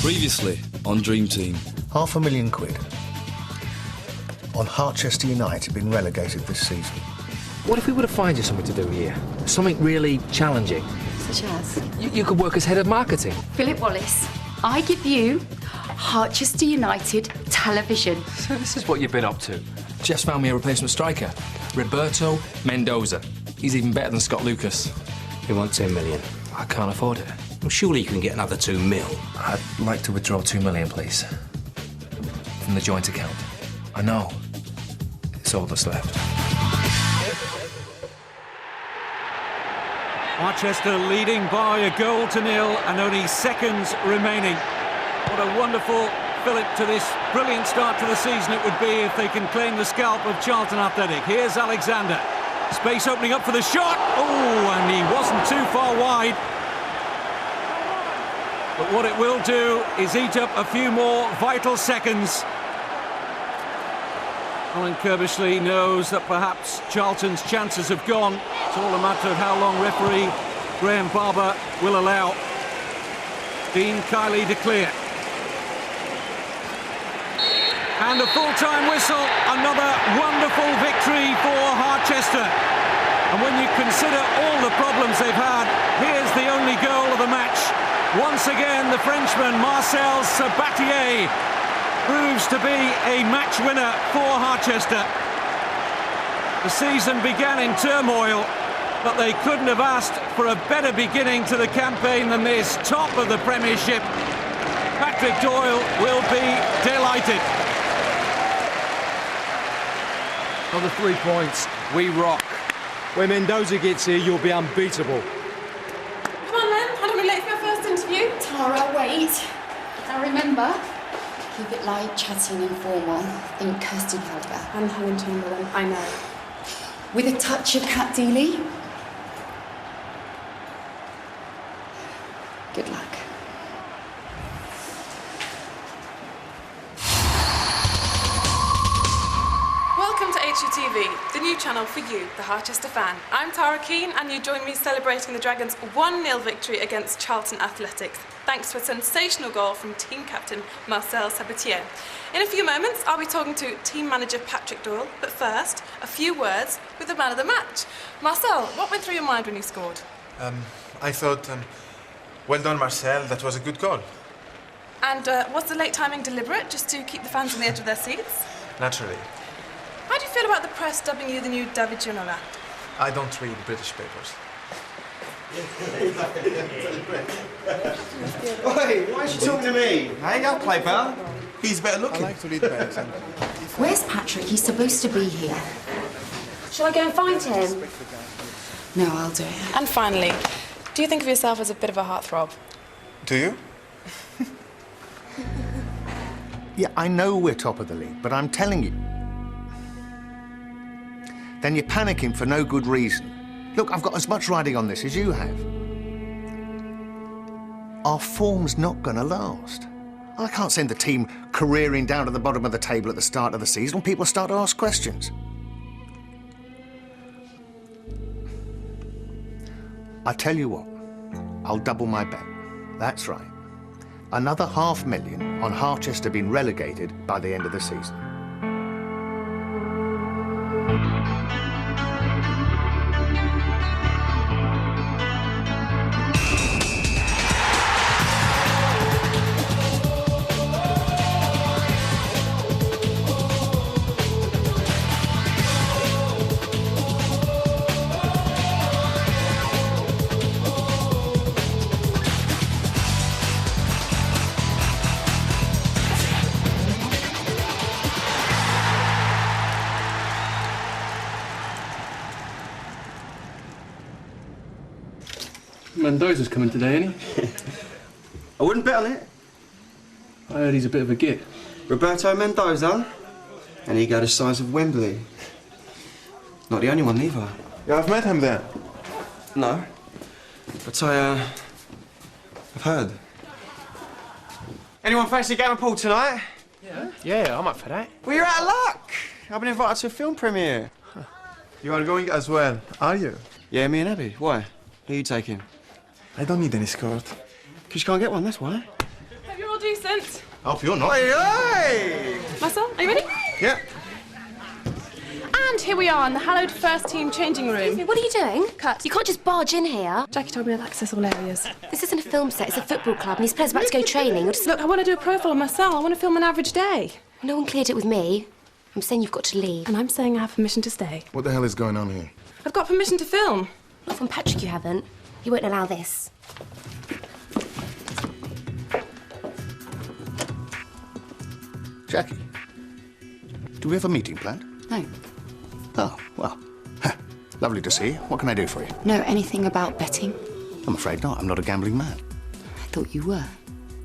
Previously on Dream Team. £500,000 on Harchester United been relegated this season. What if we were to find you something to do here? Something really challenging. Such as? You could work as head of marketing. Philip Wallace, I give you Harchester United television. So this is what you've been up to. Just found me a replacement striker, Roberto Mendoza. He's even better than Scott Lucas. You want 10 million? I can't afford it. Well, surely you can get another 2 mil. I'd like to withdraw 2 million, please. From the joint account. I know. It's all that's left. Harchester leading by a goal to nil and only seconds remaining. What a wonderful fillip to this brilliant start to the season it would be if they can claim the scalp of Charlton Athletic. Here's Alexander. Space opening up for the shot. Oh, and he wasn't too far wide. But what it will do is eat up a few more vital seconds. Colin Kirbishley knows that perhaps Charlton's chances have gone. It's all a matter of how long referee Graham Barber will allow. Dean Kiley to clear. And a full-time whistle, another wonderful victory for Harchester. And when you consider all the problems they've had, here's the only goal of the match. Once again, the Frenchman Marcel Sabatier proves to be a match winner for Harchester. The season began in turmoil, but they couldn't have asked for a better beginning to the campaign than this. Top of the Premiership. Patrick Doyle will be delighted. On the 3 points, we rock. When Mendoza gets here, you'll be unbeatable. Come on then, I don't be late for your first interview. Tara, wait. Now remember, keep it light, chatty and informal. Think Kirsty Calder. And Helen Chamberlain, I know. With a touch of Cat Deely. Good luck. Welcome to HUTV, the new channel for you, the Harchester fan. I'm Tara Keane, and you join me celebrating the Dragons' 1-0 victory against Charlton Athletics, thanks to a sensational goal from team captain Marcel Sabatier. In a few moments, I'll be talking to team manager Patrick Doyle, but first, a few words with the man of the match. Marcel, what went through your mind when you scored? I thought, well done, Marcel, that was a good goal. And was the late timing deliberate, just to keep the fans on the edge of their seats? Naturally. How do you feel about the press dubbing you the new David Ginola? I don't read British papers. Oi, why is she talking to me? Hey, I'll play better. He's better looking. I like to read better. Where's Patrick? He's supposed to be here. Shall I go and find him? No, I'll do it. And finally, do you think of yourself as a bit of a heartthrob? Do you? Yeah, I know we're top of the league, but I'm telling you. Then you're panicking for no good reason. Look, I've got as much riding on this as you have. Our form's not going to last. I can't send the team careering down to the bottom of the table at the start of the season when people start to ask questions. I tell you what, I'll double my bet. That's right. Another $500,000 on Harchester being relegated by the end of the season. Mendoza's coming today, ain't he? I wouldn't bet on it. I heard he's a bit of a git. Roberto Mendoza? An ego the size of Wembley. Not the only one, either. Yeah, I've met him there. No. But I've heard. Anyone fancy going to Pool tonight? Yeah, I'm up for that. Well, you're out of luck. I've been invited to a film premiere. You are going as well, are you? Yeah, me and Abby. Why? Who are you taking? I don't need any escort. Because you can't get one, that's why. Have you all Translucent. Oh, if you're not. Hey! Marcel, are you ready? Yeah. And here we are in the hallowed first team changing room. Excuse me, what are you doing? Cut. You can't just barge in here. Jackie told me I'd access all areas. This isn't a film set, it's a football club, and these players are about to go training. Look, I want to do a profile on Marcel. I want to film an average day. No one cleared it with me. I'm saying you've got to leave. And I'm saying I have permission to stay. What the hell is going on here? I've got permission to film. Not from Patrick, you haven't. He won't allow this. Jackie, do we have a meeting planned? No. Oh, well, lovely to see you. What can I do for you? Know anything about betting? I'm afraid not. I'm not a gambling man. I thought you were.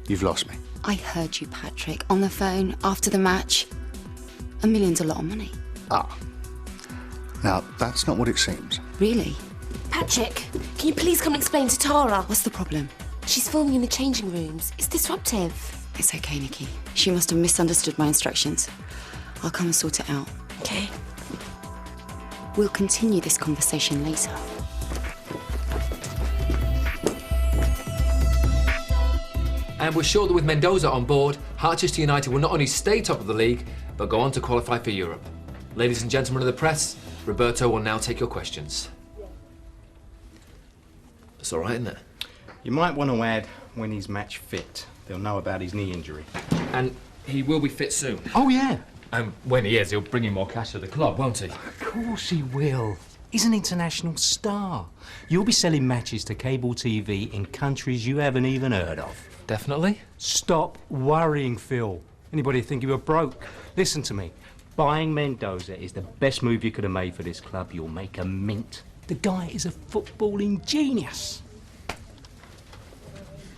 You've lost me. I heard you, Patrick, on the phone after the match. $1 million's a lot of money. Ah. Now, that's not what it seems. Really? Patrick, can you please come and explain to Tara? What's the problem? She's filming in the changing rooms. It's disruptive. It's okay, Nikki. She must have misunderstood my instructions. I'll come and sort it out. Okay. We'll continue this conversation later. And we're sure that with Mendoza on board, Harchester United will not only stay top of the league, but go on to qualify for Europe. Ladies and gentlemen of the press, Roberto will now take your questions. It's all right, isn't it? You might want to add when he's match fit. They'll know about his knee injury. And he will be fit soon. Oh, yeah. And when he is, he'll bring in more cash to the club, won't he? Of course he will. He's an international star. You'll be selling matches to cable TV in countries you haven't even heard of. Definitely. Stop worrying, Phil. Anybody think you were broke? Listen to me. Buying Mendoza is the best move you could have made for this club. You'll make a mint. The guy is a footballing genius.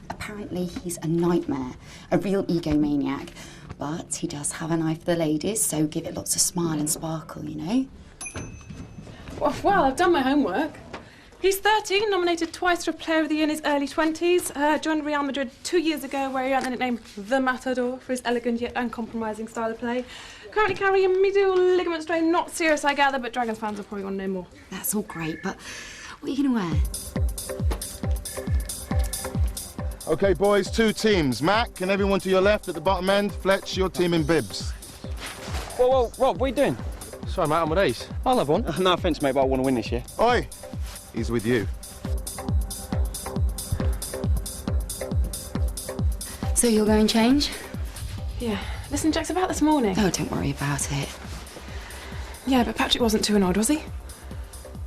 Apparently, he's a nightmare, a real egomaniac. But he does have an eye for the ladies, so give it lots of smile and sparkle, you know? Well, I've done my homework. He's 13, nominated twice for Player of the Year in his early 20s. Joined Real Madrid 2 years ago, where he earned the nickname The Matador for his elegant yet uncompromising style of play. Currently carrying a medial ligament strain, not serious, I gather, but Dragons fans will probably want to know more. That's all great, but what are you going to wear? OK, boys, 2 teams. Mac and everyone to your left at the bottom end. Fletch, your team in bibs. Whoa, Rob, what are you doing? Sorry, mate, I'm with Ace. I'll have one. No offence, mate, but I want to win this year. Oi, he's with you. So you're going to change? Yeah. Listen, Jack's about this morning. Oh, don't worry about it. Yeah, but Patrick wasn't too annoyed, was he?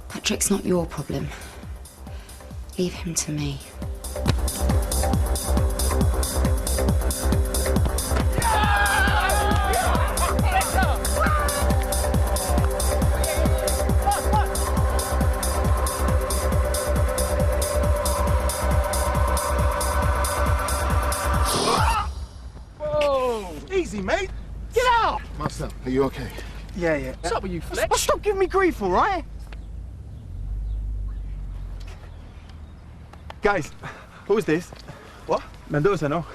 Patrick's not your problem. Leave him to me. Easy, mate. Get out! Marcel, are you OK? Yeah. What's up with you, Fletch? Oh, stop giving me grief, all right? Guys, who's this? What? Mendoza, no?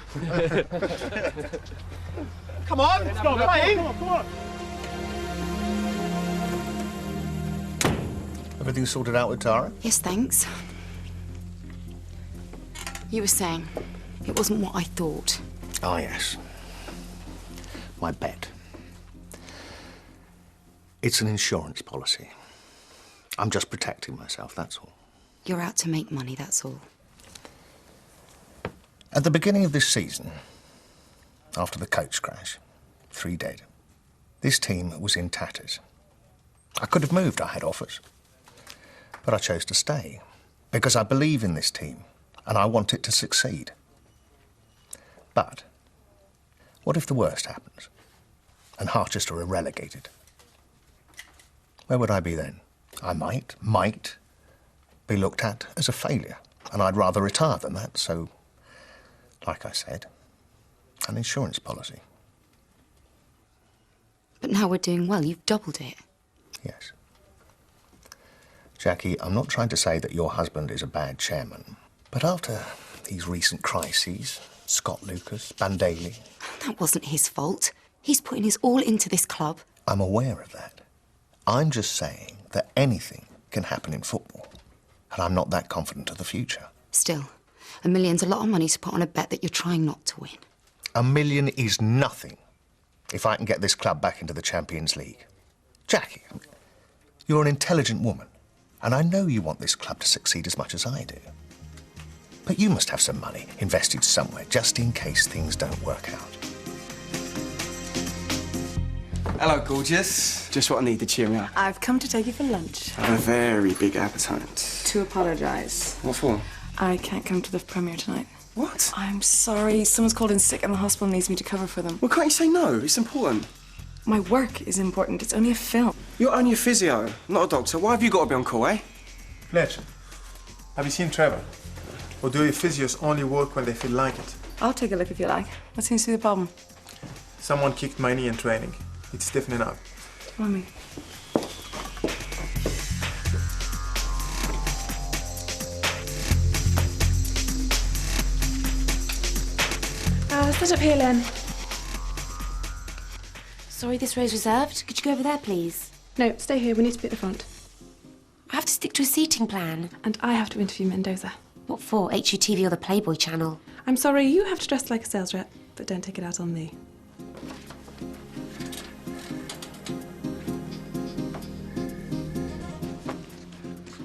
Come on, let's go, come on. Everything sorted out with Tara? Yes, thanks. You were saying it wasn't what I thought. Ah, yes. My bet. It's an insurance policy. I'm just protecting myself, that's all. You're out to make money, that's all. At the beginning of this season, after the coach crash, 3 dead, this team was in tatters. I could have moved, I had offers. But I chose to stay because I believe in this team and I want it to succeed. But what if the worst happens and Harchester are relegated? Where would I be then? I might be looked at as a failure, and I'd rather retire than that, so, like I said, an insurance policy. But now we're doing well. You've doubled it. Yes. Jackie, I'm not trying to say that your husband is a bad chairman, but after these recent crises, Scott Lucas, Bandali... That wasn't his fault. He's putting his all into this club. I'm aware of that. I'm just saying that anything can happen in football, and I'm not that confident of the future. Still, $1 million's a lot of money to put on a bet that you're trying not to win. 1 million is nothing if I can get this club back into the Champions League. Jackie, you're an intelligent woman, and I know you want this club to succeed as much as I do. But you must have some money invested somewhere, just in case things don't work out. Hello, gorgeous. Just what I need to cheer me up. I've come to take you for lunch. I have a very big appetite. To apologise. What for? I can't come to the premiere tonight. What? I'm sorry. Someone's called in sick and the hospital needs me to cover for them. Well, can't you say no? It's important. My work is important. It's only a film. You're only a physio, not a doctor. Why have you got to be on call, eh? Fletch, have you seen Trevor? Or do your physios only work when they feel like it? I'll take a look if you like. What seems to be the problem? Someone kicked my knee in training. It's stiffening up. Mommy. Sit up here, Len. Sorry, this row's reserved. Could you go over there, please? No, stay here. We need to be at the front. I have to stick to a seating plan. And I have to interview Mendoza. What for? HUTV or the Playboy channel? I'm sorry, you have to dress like a sales rep, but don't take it out on me.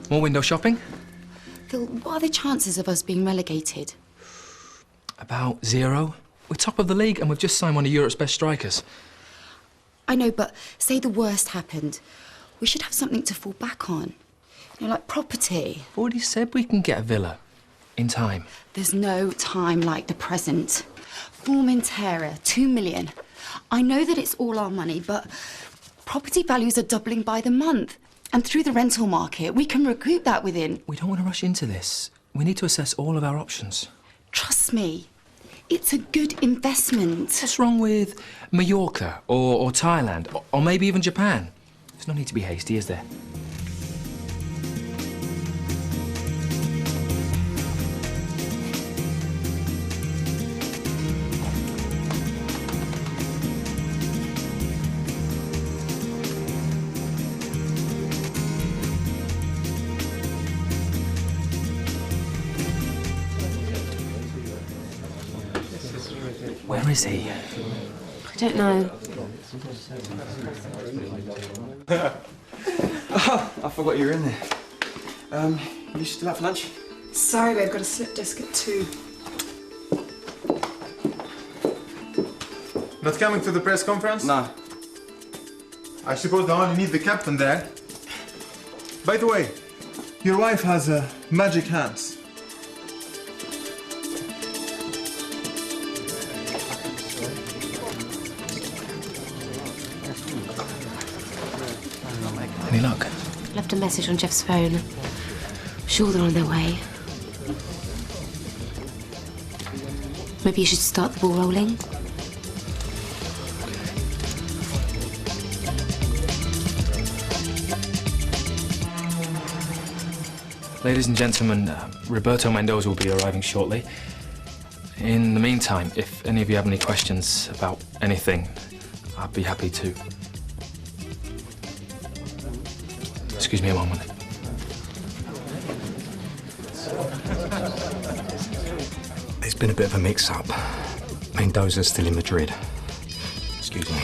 More window shopping? Phil, what are the chances of us being relegated? About 0. We're top of the league and we've just signed one of Europe's best strikers. I know, but say the worst happened. We should have something to fall back on. You know, like property. I've already said we can get a villa. In time. There's no time like the present. Formentera, 2 million. I know that it's all our money, but property values are doubling by the month. And through the rental market, we can recoup that within... We don't want to rush into this. We need to assess all of our options. Trust me. It's a good investment. What's wrong with Mallorca or Thailand or maybe even Japan? There's no need to be hasty, is there? Where is he? I don't know. Oh, I forgot you were in there. You still out for lunch? Sorry, babe. Got a slip disc at 2. Not coming to the press conference? No. I suppose they only need the captain there. By the way, your wife has magic hands. Any luck? Left a message on Jeff's phone. Sure they're on their way. Maybe you should start the ball rolling. Ladies and gentlemen, Roberto Mendoza will be arriving shortly. In the meantime, if any of you have any questions about anything, I'd be happy to. Excuse me a moment. There's been a bit of a mix-up. Mendoza's still in Madrid. Excuse me.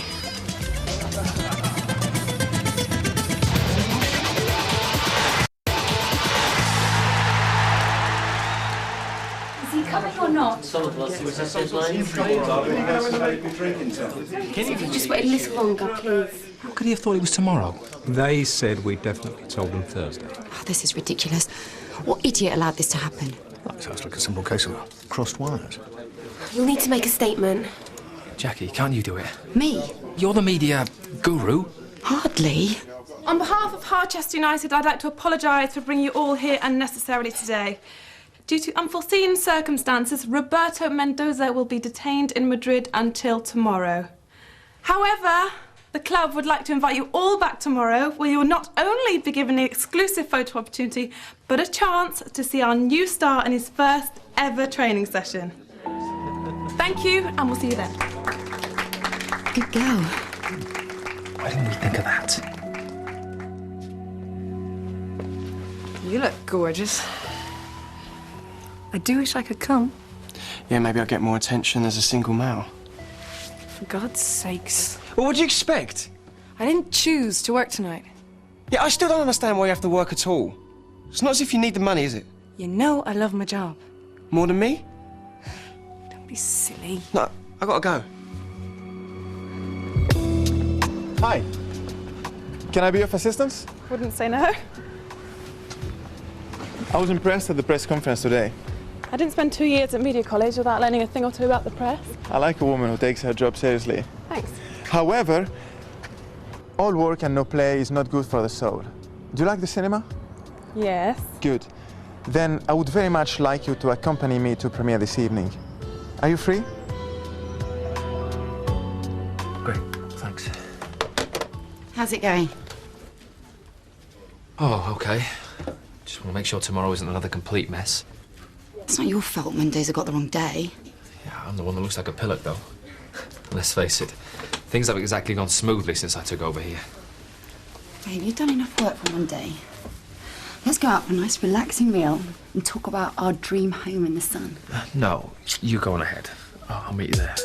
Is he coming or not? Some of us were just Can you just wait a little longer, please? How could he have thought it was tomorrow? They said we definitely told them Thursday. Oh, this is ridiculous. What idiot allowed this to happen? That sounds like a simple case of crossed wires. You'll need to make a statement. Jackie, can't you do it? Me? You're the media guru. Hardly. On behalf of Harchester United, I'd like to apologise for bringing you all here unnecessarily today. Due to unforeseen circumstances, Roberto Mendoza will be detained in Madrid until tomorrow. However, the club would like to invite you all back tomorrow, where you will not only be given an exclusive photo opportunity, but a chance to see our new star in his first ever training session. Thank you, and we'll see you then. Good girl. Why didn't we think of that? You look gorgeous. I do wish I could come. Yeah, maybe I'll get more attention as a single male. For God's sakes. Well, what do you expect? I didn't choose to work tonight. Yeah, I still don't understand why you have to work at all. It's not as if you need the money, is it? You know I love my job. More than me? Don't be silly. No, I gotta go. Hi. Can I be of assistance? Wouldn't say no. I was impressed at the press conference today. I didn't spend 2 years at media college without learning a thing or two about the press. I like a woman who takes her job seriously. Thanks. However, all work and no play is not good for the soul. Do you like the cinema? Yes. Good. Then I would very much like you to accompany me to premiere this evening. Are you free? Great, thanks. How's it going? Oh, okay. Just want to make sure tomorrow isn't another complete mess. It's not your fault Mendoza got the wrong day. Yeah, I'm the one that looks like a pillock, though. Let's face it, things haven't exactly gone smoothly since I took over here. Babe, you've done enough work for one day. Let's go out for a nice relaxing meal and talk about our dream home in the sun. No, you go on ahead. I'll meet you there.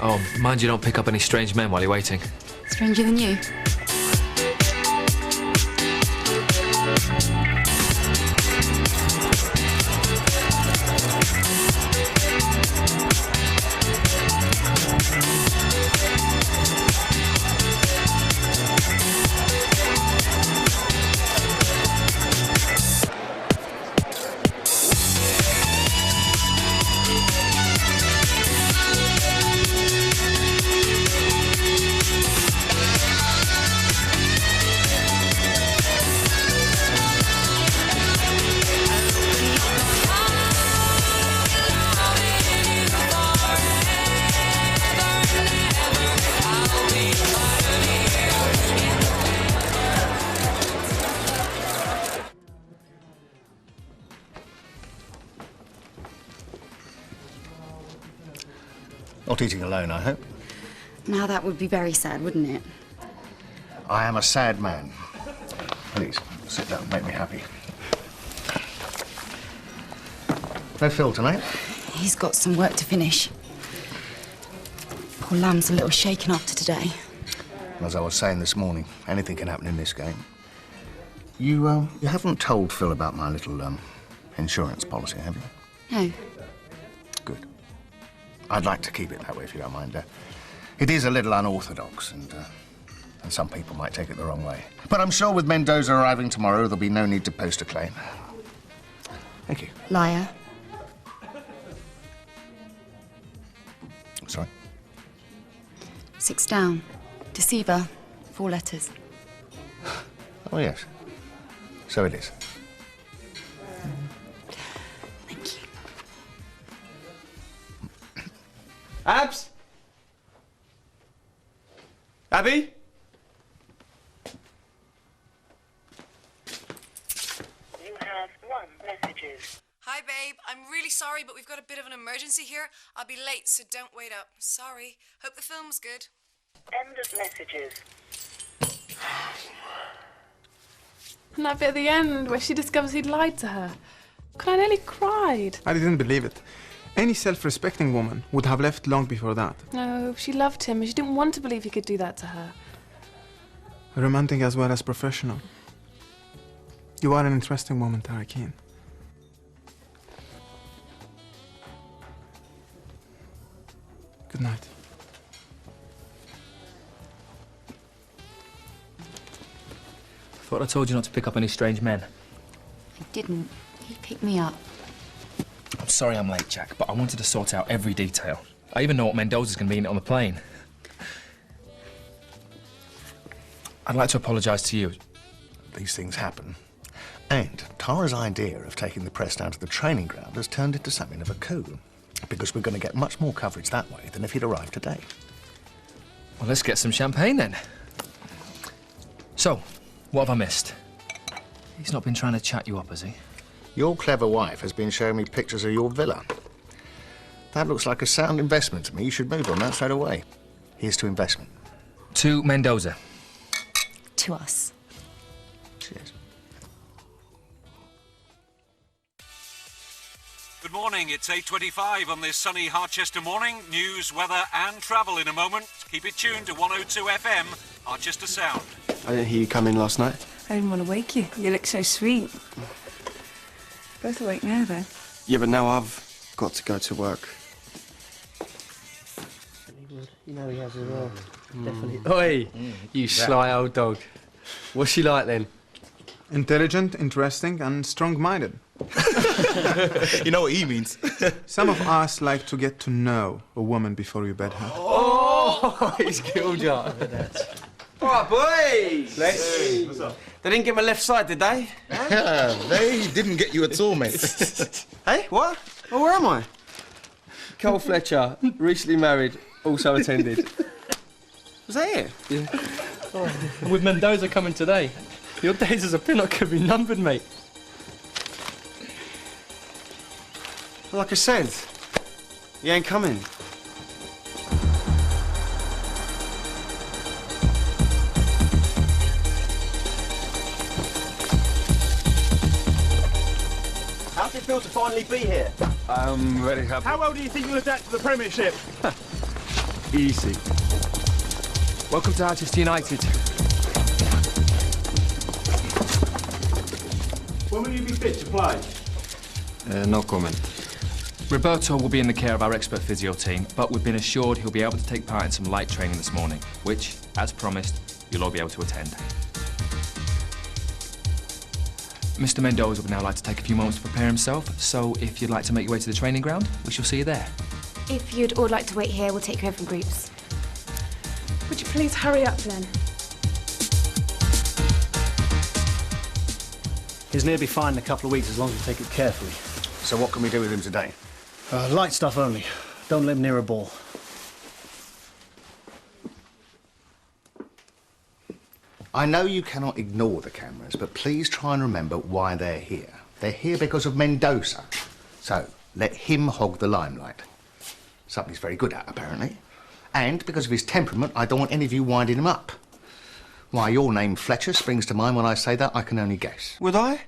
Oh, mind you don't pick up any strange men while you're waiting. Stranger than you. Not eating alone, I hope. Now that would be very sad, wouldn't it? I am a sad man. Please, sit down, make me happy. No Phil tonight? He's got some work to finish. Poor Lamb's a little shaken after today. As I was saying this morning, anything can happen in this game. You haven't told Phil about my little, insurance policy, have you? No. Good. I'd like to keep it that way, if you don't mind. It is a little unorthodox, and some people might take it the wrong way. But I'm sure with Mendoza arriving tomorrow, there'll be no need to post a claim. Thank you. Liar. Sorry? 6 down. Deceiver. 4 letters. Oh, yes. So it is. Thank you. Abs? Abby? You have 1 messages. Hi, babe. I'm really sorry, but we've got a bit of an emergency here. I'll be late, so don't wait up. Sorry. Hope the film's good. End of messages. And that bit at the end where she discovers he'd lied to her. God, I nearly cried. I didn't believe it. Any self-respecting woman would have left long before that. No, she loved him and she didn't want to believe he could do that to her. Romantic as well as professional. You are an interesting woman, Tara Keane. Good night. Thought I told you not to pick up any strange men. I didn't. He picked me up. I'm sorry I'm late, Jack, but I wanted to sort out every detail. I even know what Mendoza's going to be in it on the plane. I'd like to apologise to you. These things happen. And Tara's idea of taking the press down to the training ground has turned into something of a coup. Because we're going to get much more coverage that way than if he'd arrived today. Well, let's get some champagne then. So, what have I missed? He's not been trying to chat you up, has he? Your clever wife has been showing me pictures of your villa. That looks like a sound investment to me. You should move on that straight away. Here's to investment. To Mendoza. To us. Cheers. Good morning, it's 8:25 on this sunny Harchester morning. News, weather and travel in a moment. Keep it tuned to 102 FM, Harchester Sound. I didn't hear you come in last night. I didn't want to wake you. You look so sweet. Both awake now, then. Yeah, but now I've got to go to work. You know he has as well. Definitely. Oi, you sly old dog. What's she like then? Intelligent, interesting, and strong-minded. You know what he means. Some of us like to get to know a woman before we bed her. Oh, he's killed you. All right, boys. Hey. What's up? They didn't get my left side, did they? Yeah, they didn't get you at all, mate. Hey, what? Oh, where am I? Cole Fletcher, recently married, also attended. Was that it? Yeah. Oh, with Mendoza coming today, your days as a pin-up could be numbered, mate. Like I said, he ain't coming. How does it feel to finally be here? I'm very happy. How well do you think you'll adapt to the Premiership? Easy. Welcome to Harchester United. When will you be fit to play? No comment. Roberto will be in the care of our expert physio team, but we've been assured he'll be able to take part in some light training this morning, which, as promised, you'll all be able to attend. Mr. Mendoza would now like to take a few moments to prepare himself, so if you'd like to make your way to the training ground, we shall see you there. If you'd all like to wait here, we'll take you over in groups. Would you please hurry up then? He's nearly be fine in a couple of weeks as long as we take it carefully. So what can we do with him today? Light stuff only. Don't let him near a ball. I know you cannot ignore the cameras, but please try and remember why they're here. They're here because of Mendoza. So, let him hog the limelight. Something he's very good at, apparently. And because of his temperament, I don't want any of you winding him up. Why your name, Fletcher, springs to mind when I say that, I can only guess. Would I?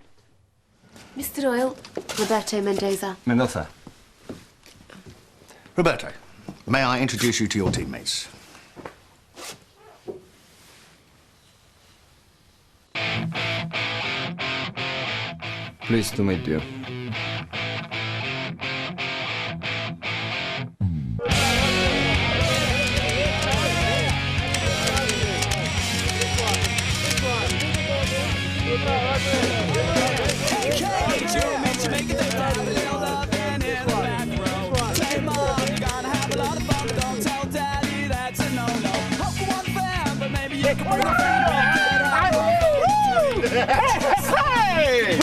Mr. Doyle, Roberto Mendoza. Mendoza. Roberto, may I introduce you to your teammates? Pleased to meet you. Hey!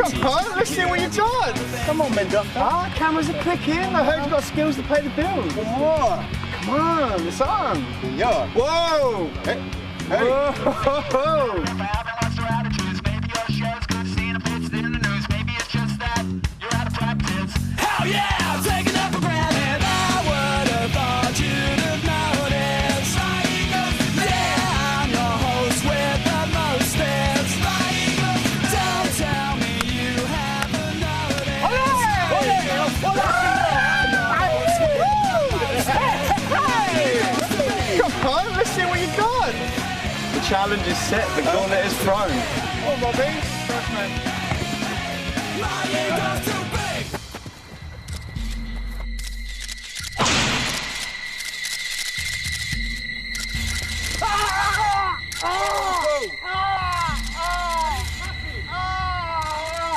Come on, let's see what you've done. Come on, Mendoza. Ah, cameras are clicking. I heard you've got skills to pay the bills. What? Come on, it's on. Yeah. Whoa! Hey. Hey. Whoa! Hell yeah! Taking up for granted. I would have thought you'd have noticed. Yeah, I'm your host with the mostest. Don't tell me you haven't noticed. Come on, let's see what you've done. The challenge is set. The gauntlet is thrown. Come on, Bobby. First man.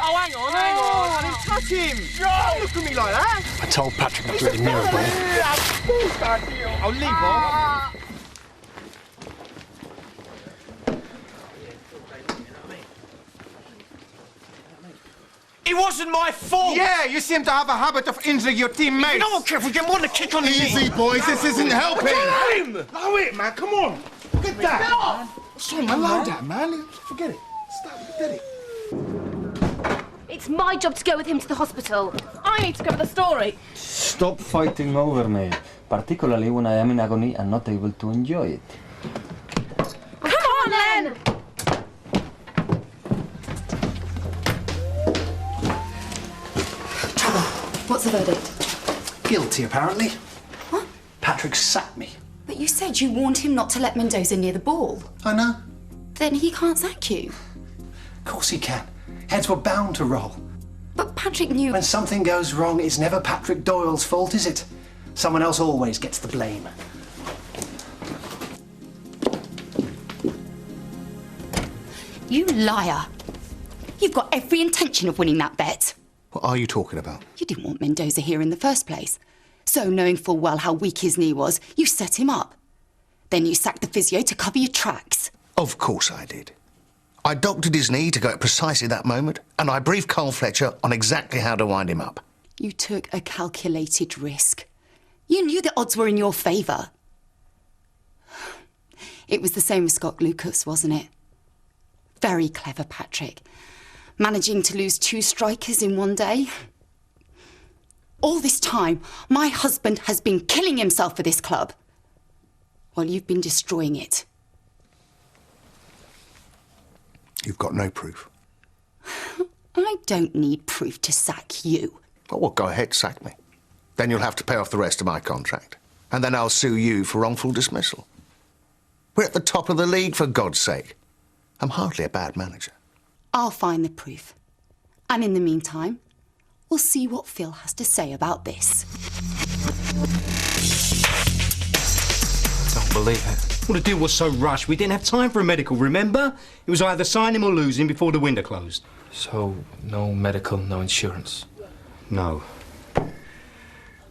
Oh, hang on. I didn't touch him. Don't look at me like that. I told Patrick not to let him near a ball. I'll leave off. It wasn't my fault! Yeah, you seem to have a habit of injuring your teammates. You know what, Kev? We get more than a kick on the knee. Easy, boys. This isn't helping. Allow it, man. Come on. Get that. Sorry, man. Allow that, man. Forget it. Stop. Forget it. It's my job to go with him to the hospital. I need to cover the story. Stop fighting over me, particularly when I am in agony and not able to enjoy it. Come on, then! What's the verdict? Guilty, apparently. What? Patrick sacked me. But you said you warned him not to let Mendoza near the ball. I know. Then he can't sack you. Of course he can. Heads were bound to roll. But Patrick knew... When something goes wrong, it's never Patrick Doyle's fault, is it? Someone else always gets the blame. You liar. You've got every intention of winning that bet. What are you talking about? You didn't want Mendoza here in the first place. So, knowing full well how weak his knee was, you set him up. Then you sacked the physio to cover your tracks. Of course I did. I doctored his knee to go at precisely that moment, and I briefed Carl Fletcher on exactly how to wind him up. You took a calculated risk. You knew the odds were in your favour. It was the same with Scott Lucas, wasn't it? Very clever, Patrick. Managing to lose 2 strikers in one day. All this time, my husband has been killing himself for this club, while you've been destroying it. You've got no proof. I don't need proof to sack you. Well, go ahead, sack me. Then you'll have to pay off the rest of my contract. And then I'll sue you for wrongful dismissal. We're at the top of the league, for God's sake. I'm hardly a bad manager. I'll find the proof. And in the meantime, we'll see what Phil has to say about this. Don't believe it. Well, the deal was so rushed, we didn't have time for a medical, remember? It was either sign him or lose him before the window closed. So, no medical, no insurance? No.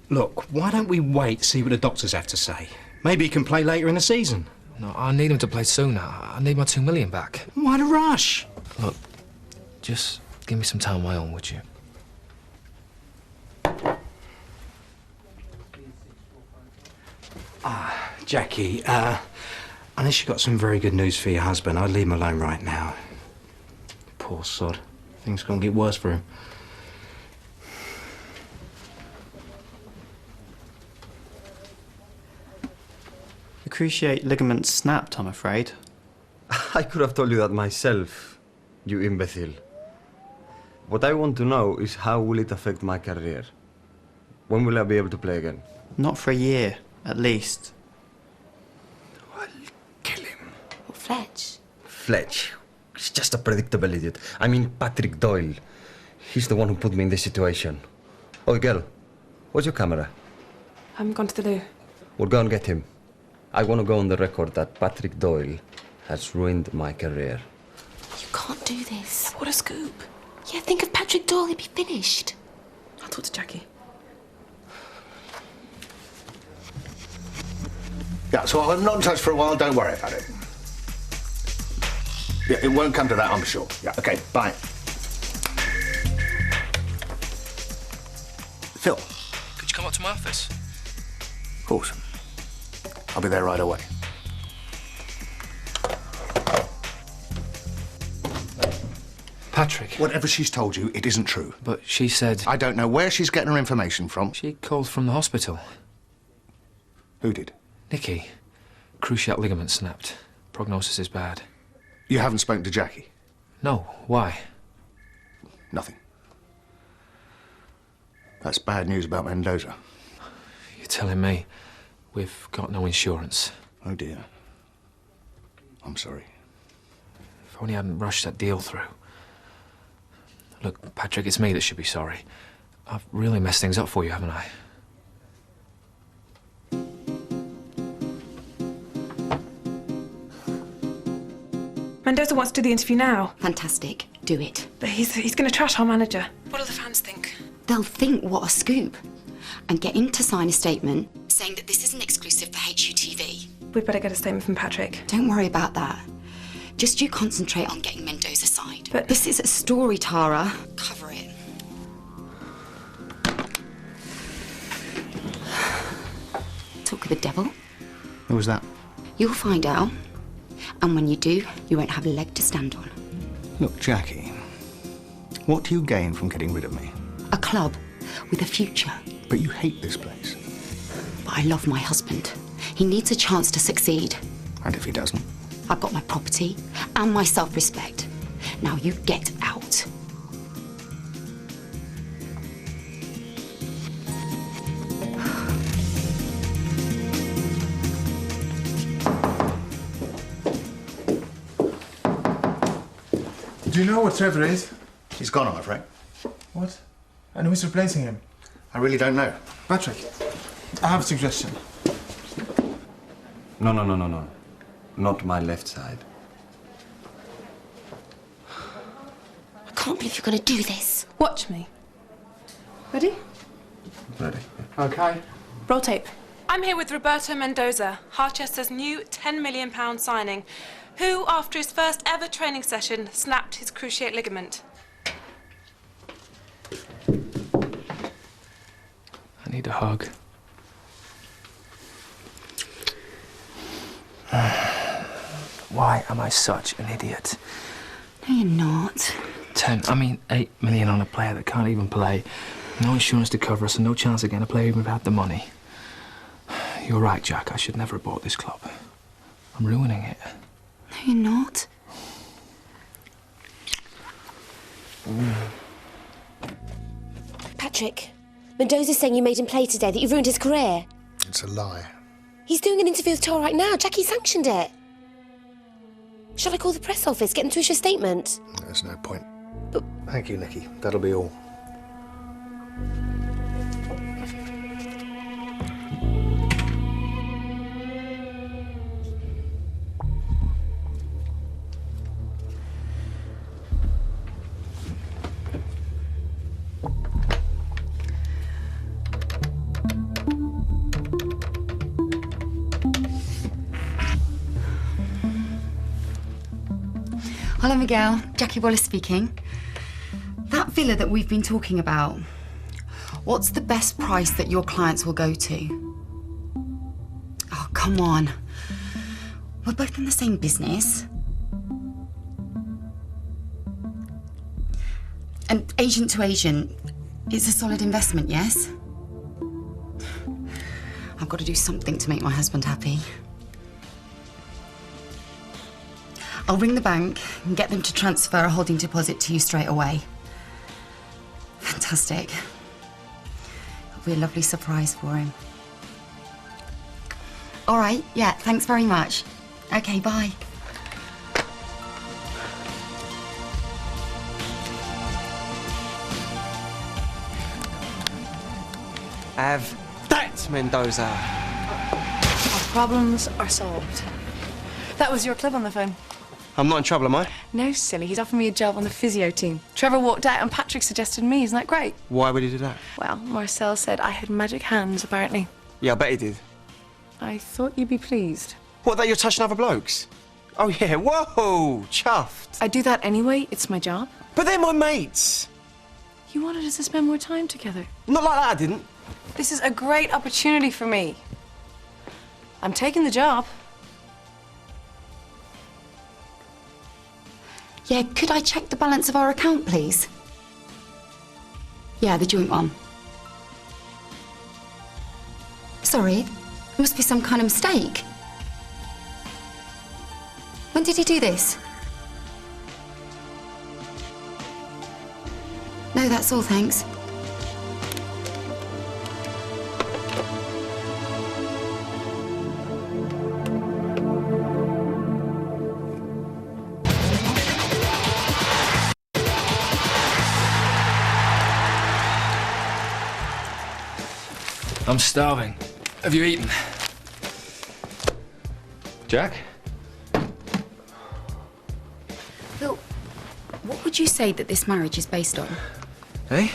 Look, why don't we wait to see what the doctors have to say? Maybe he can play later in the season. No, I need him to play sooner. I need my $2 million back. Why the rush? Look, just give me some time of my own, would you? Jackie, unless you've got some very good news for your husband, I'd leave him alone right now. Poor sod. Things gonna get worse for him. The cruciate ligament snapped, I'm afraid. I could have told you that myself, you imbecile. What I want to know is how will it affect my career? When will I be able to play again? Not for a year, at least. Fletch. Fletch. He's just a predictable idiot. I mean Patrick Doyle. He's the one who put me in this situation. Oh, girl, where's your camera? I'm gone to the loo. We'll go and get him. I want to go on the record that Patrick Doyle has ruined my career. You can't do this. What a scoop. Yeah, think of Patrick Doyle, he'd be finished. I'll talk to Jackie. Yeah, so I'm not in touch for a while, don't worry about it. Yeah, it won't come to that, I'm sure. Yeah, okay, bye. Phil. Could you come up to my office? Of course. I'll be there right away. Patrick. Whatever she's told you, it isn't true. But she said... I don't know where she's getting her information from. She called from the hospital. Who did? Nikki. Cruciate ligament snapped. Prognosis is bad. You haven't spoken to Jackie? No. Why? Nothing. That's bad news about Mendoza. You're telling me we've got no insurance? Oh, dear. I'm sorry. If only I hadn't rushed that deal through. Look, Patrick, it's me that should be sorry. I've really messed things up for you, haven't I? Mendoza wants to do the interview now. Fantastic. Do it. But he's going to trash our manager. What do the fans think? They'll think what a scoop. And get him to sign a statement saying that this is an exclusive for HUTV. We'd better get a statement from Patrick. Don't worry about that. Just you concentrate on getting Mendoza signed. But this is a story, Tara. Cover it. Talk of the devil. Who was that? You'll find out. And when you do, you won't have a leg to stand on. Look, Jackie, what do you gain from getting rid of me? A club with a future. But you hate this place. But I love my husband. He needs a chance to succeed. And if he doesn't? I've got my property and my self-respect. Now you get out. Do you know what Trevor is? He's gone, I'm afraid. What? And who's replacing him? I really don't know. Patrick, I have a suggestion. No. Not my left side. I can't believe you're going to do this. Watch me. Ready? Ready. Okay. Roll tape. I'm here with Roberto Mendoza, Harchester's new £10 million signing, who, after his first ever training session, snapped his cruciate ligament. I need a hug. Why am I such an idiot? No, you're not. 8 million on a player that can't even play. No insurance to cover us and no chance of getting a player even without the money. You're right, Jack. I should never have bought this club. I'm ruining it. No, you're not. Patrick, Mendoza's saying you made him play today, that you ruined his career. It's a lie. He's doing an interview with Tor right now. Jackie sanctioned it. Shall I call the press office, get them to issue a statement? There's no point. Thank you, Nikki. That'll be all. Hello, Miguel. Jackie Wallace speaking. That villa that we've been talking about, what's the best price that your clients will go to? Oh, come on. We're both in the same business. And agent to agent, it's a solid investment, yes? I've got to do something to make my husband happy. I'll ring the bank and get them to transfer a holding deposit to you straight away. Fantastic. It'll be a lovely surprise for him. All right, yeah, thanks very much. Okay, bye. Have that, Mendoza. Our problems are solved. That was your club on the phone. I'm not in trouble, am I? No, silly. He's offered me a job on the physio team. Trevor walked out and Patrick suggested me. Isn't that great? Why would he do that? Well, Marcel said I had magic hands, apparently. Yeah, I bet he did. I thought you'd be pleased. What, that you're touching other blokes? Oh, yeah, whoa, chuffed. I do that anyway. It's my job. But they're my mates. You wanted us to spend more time together. Not like that, I didn't. This is a great opportunity for me. I'm taking the job. Yeah, could I check the balance of our account, please? Yeah, the joint one. Sorry, there must be some kind of mistake. When did he do this? No, that's all, thanks. I'm starving. Have you eaten? Jack? Phil, what would you say that this marriage is based on? Hey?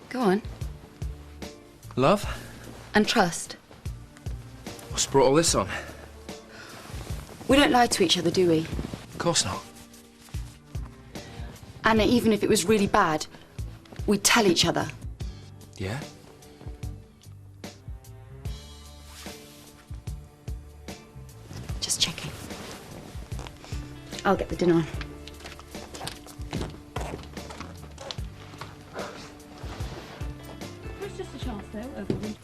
Go on. Love? And trust. What's brought all this on? We don't lie to each other, do we? Of course not. And even if it was really bad, we'd tell each other. Yeah? Just checking. I'll get the dinner on. There's just a chance, though, over winter.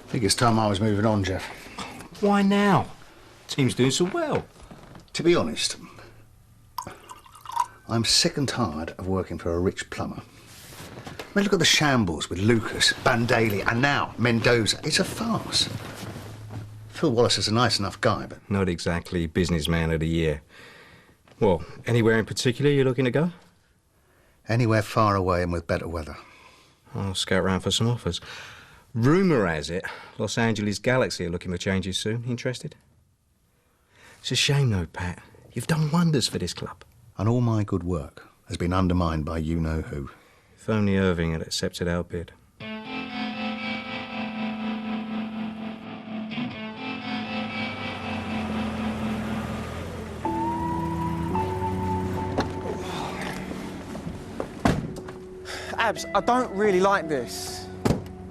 I think it's time I was moving on, Jeff. Why now? Team's doing so well. To be honest, I'm sick and tired of working for a rich plumber. I mean, look at the shambles with Lucas, Bandali, and now Mendoza. It's a farce. Phil Wallace is a nice enough guy, but... Not exactly businessman of the year. Well, anywhere in particular you're looking to go? Anywhere far away and with better weather. I'll scout round for some offers. Rumour has it Los Angeles Galaxy are looking for changes soon. Interested? It's a shame, though, Pat. You've done wonders for this club. And all my good work has been undermined by you-know-who. If only Irving had accepted our bid. Abs, I don't really like this.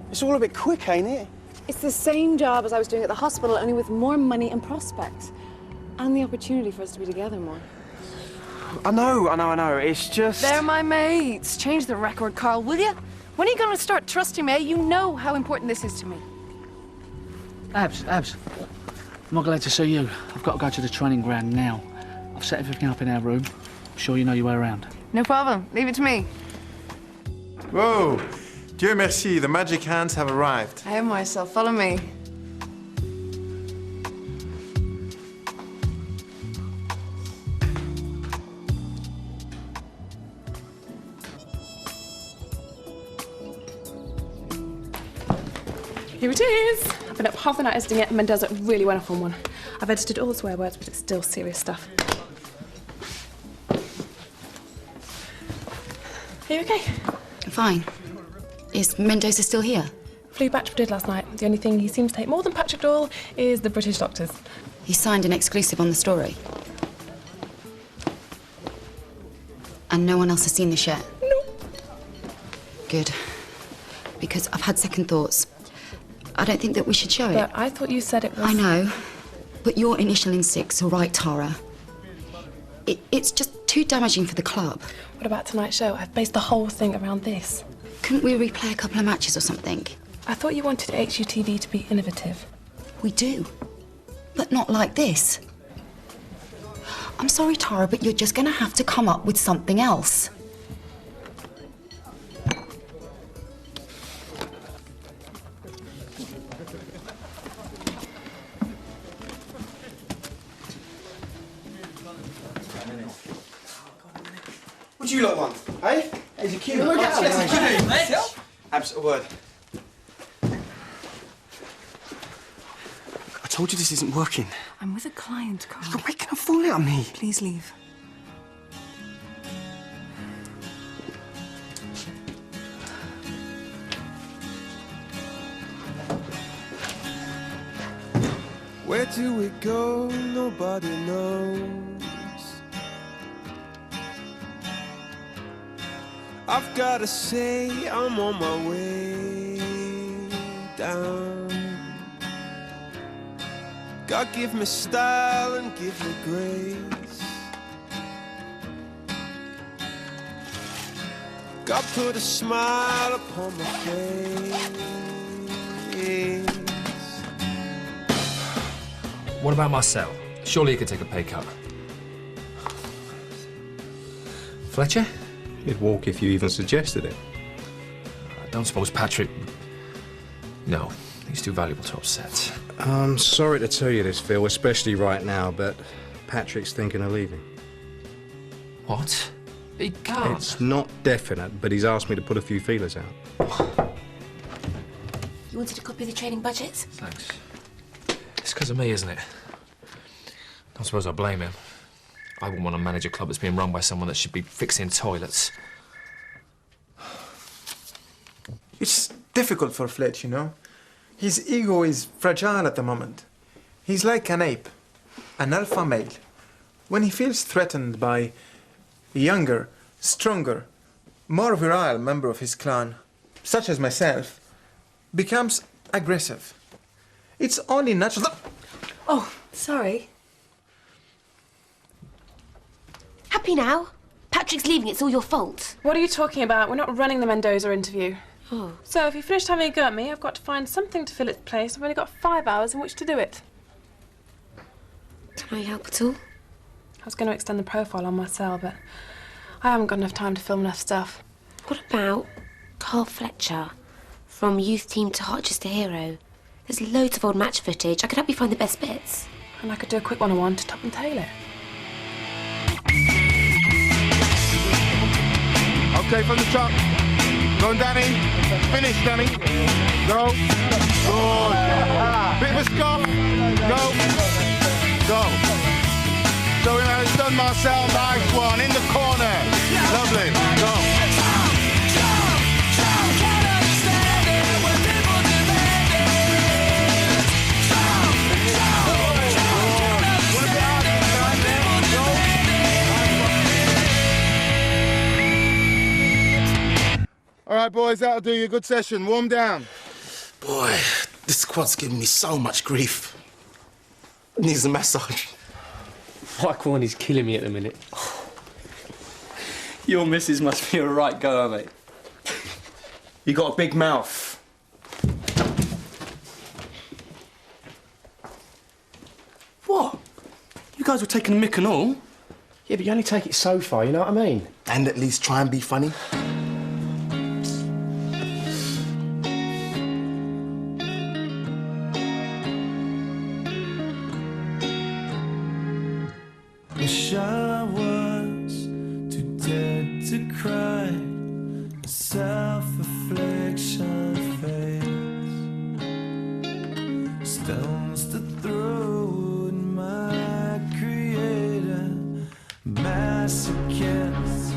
It's all a bit quick, ain't it? It's the same job as I was doing at the hospital, only with more money and prospects. And the opportunity for us to be together more. I know. It's just... They're my mates. Change the record, Carl, will you? When are you going to start trusting me? You know how important this is to me. Abs. I'm not glad to see you. I've got to go to the training ground now. I've set everything up in our room. I'm sure you know your way around. No problem. Leave it to me. Whoa! Dieu merci, the magic hands have arrived. I am myself. Follow me. Here it is. I've been up half the night editing it, and Mendoza really went off on one. I've edited all the swear words, but it's still serious stuff. Are you okay? Fine. Is Mendoza still here? Flew back to Madrid last night. The only thing he seems to take more than Patrick Doyle is the British doctors. He signed an exclusive on the story. And no one else has seen this yet? No. Good. Because I've had second thoughts. I don't think that we should show it. But I thought you said it was... I know. But your initial instincts are right, Tara. It's just too damaging for the club. What about tonight's show? I've based the whole thing around this. Couldn't we replay a couple of matches or something? I thought you wanted HUTV to be innovative. We do. But not like this. I'm sorry, Tara, but you're just going to have to come up with something else. What do you lot want? Hey? Execute. Look out. Execute. Abs, a word. I told you this isn't working. I'm with a client, Carl. You're making a fool out of me. Please leave. Where do we go? Nobody knows. I've gotta say I'm on my way down. God give me style and give me grace. God put a smile upon my face. What about Marcel? Surely he could take a pay cut. Fletcher? He'd walk if you even suggested it. I don't suppose Patrick... No, he's too valuable to upset. I'm sorry to tell you this, Phil, especially right now, but Patrick's thinking of leaving. What? He can't. It's not definite, but he's asked me to put a few feelers out. You wanted a copy of the training budget? Thanks. It's because of me, isn't it? Don't suppose I blame him. I wouldn't want to manage a club that's being run by someone that should be fixing toilets. It's difficult for Fletch, you know. His ego is fragile at the moment. He's like an ape, an alpha male. When he feels threatened by a younger, stronger, more virile member of his clan, such as myself, becomes aggressive. It's only natural. Oh, sorry. Happy now? Patrick's leaving, it's all your fault. What are you talking about? We're not running the Mendoza interview. Oh. So if you finished having a go at me, I've got to find something to fill its place. I've only got 5 hours in which to do it. Can I help at all? I was going to extend the profile on Marcel, but I haven't got enough time to film enough stuff. What about Carl Fletcher? From youth team to Harchester hero. There's loads of old match footage. I could help you find the best bits. And I could do a quick one-on-one to top and tail it. Okay, from the top. Go on, Danny. Finish, Danny. Go. Good. Bit of a scuff. Go. Go. So it's done, Marcel. Nice one. In the corner. Lovely. Go. All right, boys, that'll do you. Good session. Warm down. Boy, this squad's giving me so much grief. Needs a massage. Mike Warney's killing me at the minute. Your missus must be a right goer, mate. You got a big mouth. What? You guys were taking the mick and all? Yeah, but you only take it so far, you know what I mean? And at least try and be funny. Wish I was too dead to cry. Self-reflection fades. Stones to throw at my creator. Masochists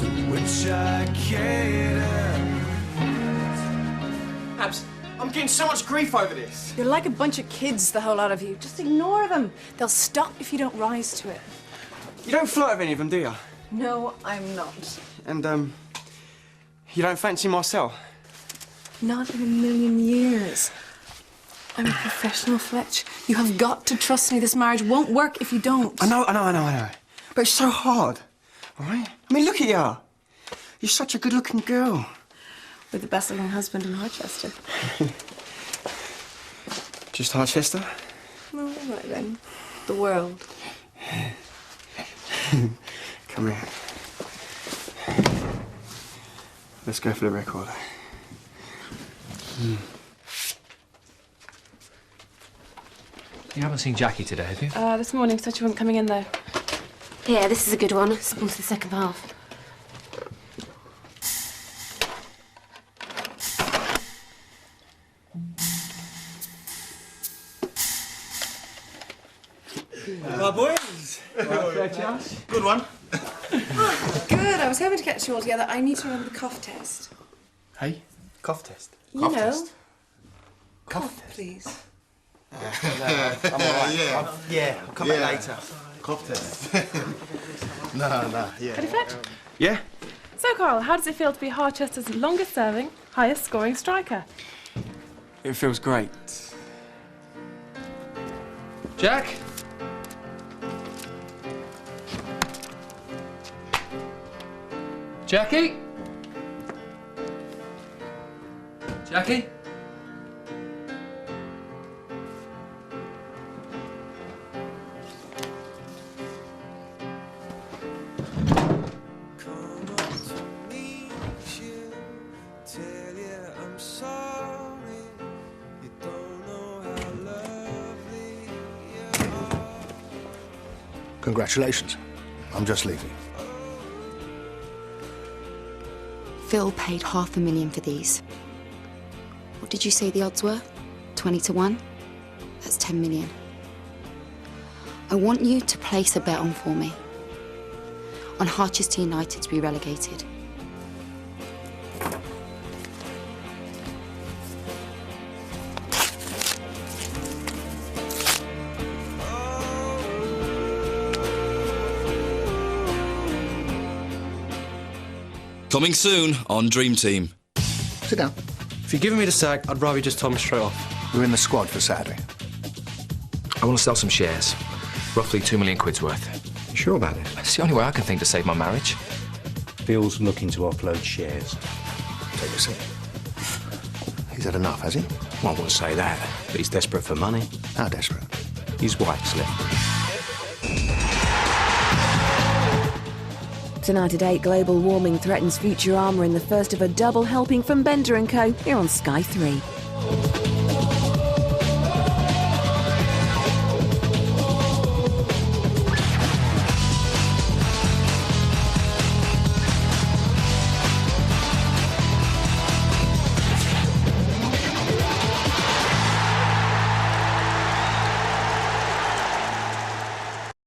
to which I cater. Abs, I'm getting so much grief over this. You're like a bunch of kids, the whole lot of you. Just ignore them. They'll stop if you don't rise to it. You don't flirt with any of them, do you? No, I'm not. And, you don't fancy Marcel? Not in a million years. I'm a professional, Fletch. You have got to trust me. This marriage won't work if you don't. I know. But it's so hard, all right? I mean, look at you. You're such a good-looking girl. With the best-looking husband in Harchester. Just Harchester? Well, all right then. The world. Come here. Let's go for the record. You haven't seen Jackie today, have you? This morning said she wasn't coming in though. Yeah, this is a good one. It's on to the second half. Well, boys. Good one. Good. I was hoping to catch you all together. I need to run the cough test. Hey? Cough test? You know. Cough, please. I'm all right. Yeah, I'll come back later. Cough test. No, yeah. Ready, Fletch? Yeah? So, Carl, how does it feel to be Harchester's longest-serving, highest-scoring striker? It feels great. Jack? Jackie? Jackie? Congratulations. I'm just leaving. Phil paid $500,000 for these. What did you say the odds were? 20 to 1? That's 10 million. I want you to place a bet on for me. On Harchester United to be relegated. Coming soon on Dream Team. Sit down. If you're giving me the sack, I'd rather you just tell me straight off. We're in the squad for Saturday. I want to sell some shares. Roughly 2 million quid's worth. You sure about it? It's the only way I can think to save my marriage. Phil's looking to offload shares. Take a seat. He's had enough, has he? Well, I wouldn't say that, but he's desperate for money. How desperate? His wife's left. Tonight at 8, global warming threatens future armour in the first of a double helping from Bender & Co. here on Sky 3.